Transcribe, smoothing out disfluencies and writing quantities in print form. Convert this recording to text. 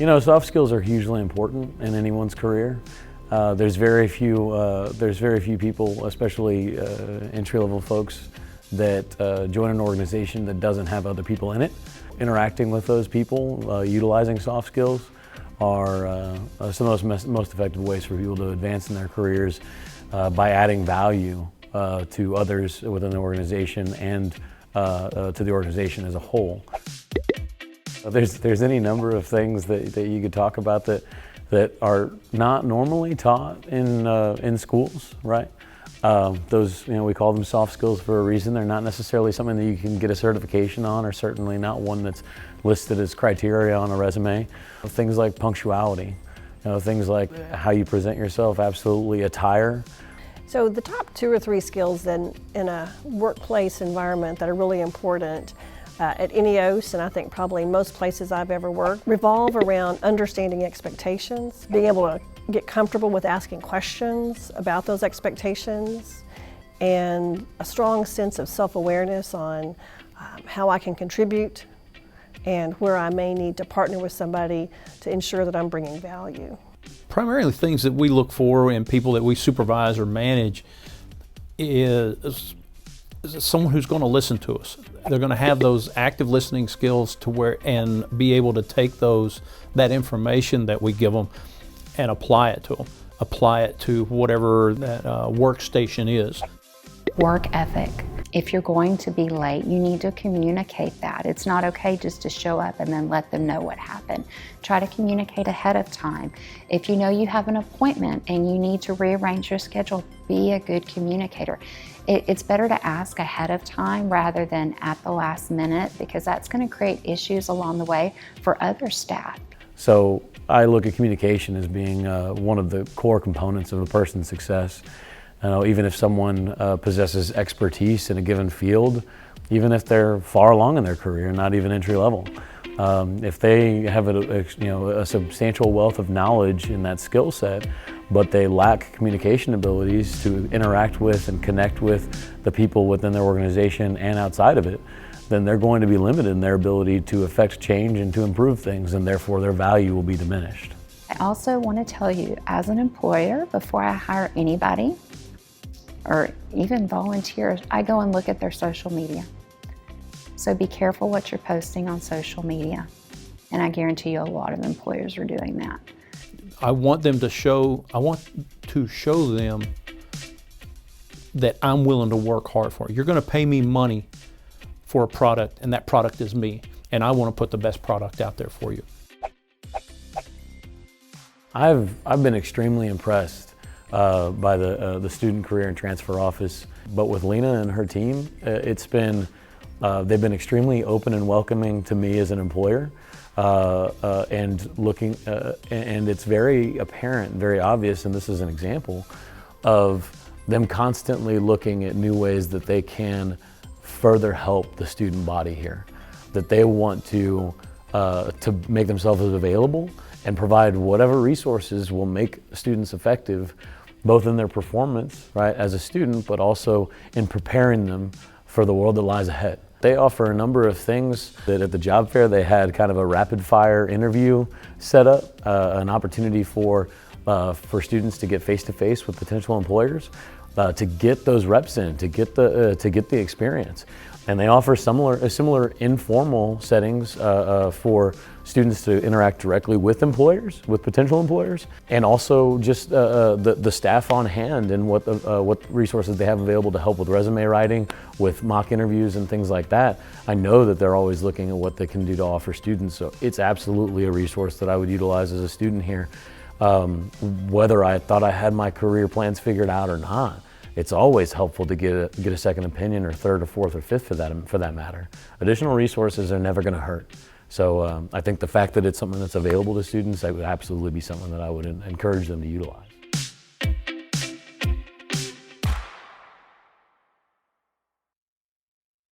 You know, soft skills are hugely important in anyone's career. There's very few people, especially entry-level folks, that join an organization that doesn't have other people in it. Interacting with those people, utilizing soft skills, are some of the most effective ways for people to advance in their careers by adding value to others within the organization and to the organization as a whole. There's any number of things that you could talk about that are not normally taught in schools, right? Those, we call them soft skills for a reason. They're not necessarily something that you can get a certification on, or certainly not one that's listed as criteria on a resume. Things like punctuality, things like how you present yourself, absolutely attire. So the top 2 or 3 skills in a workplace environment that are really important at INEOS, and I think probably most places I've ever worked, revolve around understanding expectations, being able to get comfortable with asking questions about those expectations, and a strong sense of self-awareness on how I can contribute and where I may need to partner with somebody to ensure that I'm bringing value. Primarily things that we look for in people that we supervise or manage is someone who's going to listen to us. They're going to have those active listening skills and be able to take that information that we give them and apply it to them. Apply it to whatever that workstation is. Work ethic. If you're going to be late, you need to communicate that. It's not okay just to show up and then let them know what happened. Try to communicate ahead of time. If you know you have an appointment and you need to rearrange your schedule, be a good communicator. It's better to ask ahead of time rather than at the last minute, because that's going to create issues along the way for other staff. So I look at communication as being one of the core components of a person's success. Even if someone possesses expertise in a given field, even if they're far along in their career, not even entry level, if they have a substantial wealth of knowledge in that skill set, but they lack communication abilities to interact with and connect with the people within their organization and outside of it, then they're going to be limited in their ability to affect change and to improve things, and therefore their value will be diminished. I also want to tell you, as an employer, before I hire anybody, or even volunteers, I go and look at their social media. So be careful what you're posting on social media. And I guarantee you a lot of employers are doing that. I want to show them that I'm willing to work hard for it. You're going to pay me money for a product, and that product is me. And I want to put the best product out there for you. I've been extremely impressed by the Student Career and Transfer Office, but with Lena and her team, they've been extremely open and welcoming to me as an employer, and it's very apparent, very obvious, and this is an example of them constantly looking at new ways that they can further help the student body here, that they want to make themselves available and provide whatever resources will make students effective, both in their performance, right, as a student, but also in preparing them for the world that lies ahead. They offer a number of things that at the job fair they had kind of a rapid fire interview set up, an opportunity for students to get face-to-face with potential employers, to get those reps in, to get the experience. And they offer similar informal settings for students to interact directly with employers, with potential employers, and also just the staff on hand and what resources they have available to help with resume writing, with mock interviews and things like that. I know that they're always looking at what they can do to offer students, so it's absolutely a resource that I would utilize as a student here. Whether I thought I had my career plans figured out or not, it's always helpful to get a second opinion, or third or fourth or fifth for that matter. Additional resources are never going to hurt. So I think the fact that it's something that's available to students, that would absolutely be something that I would encourage them to utilize.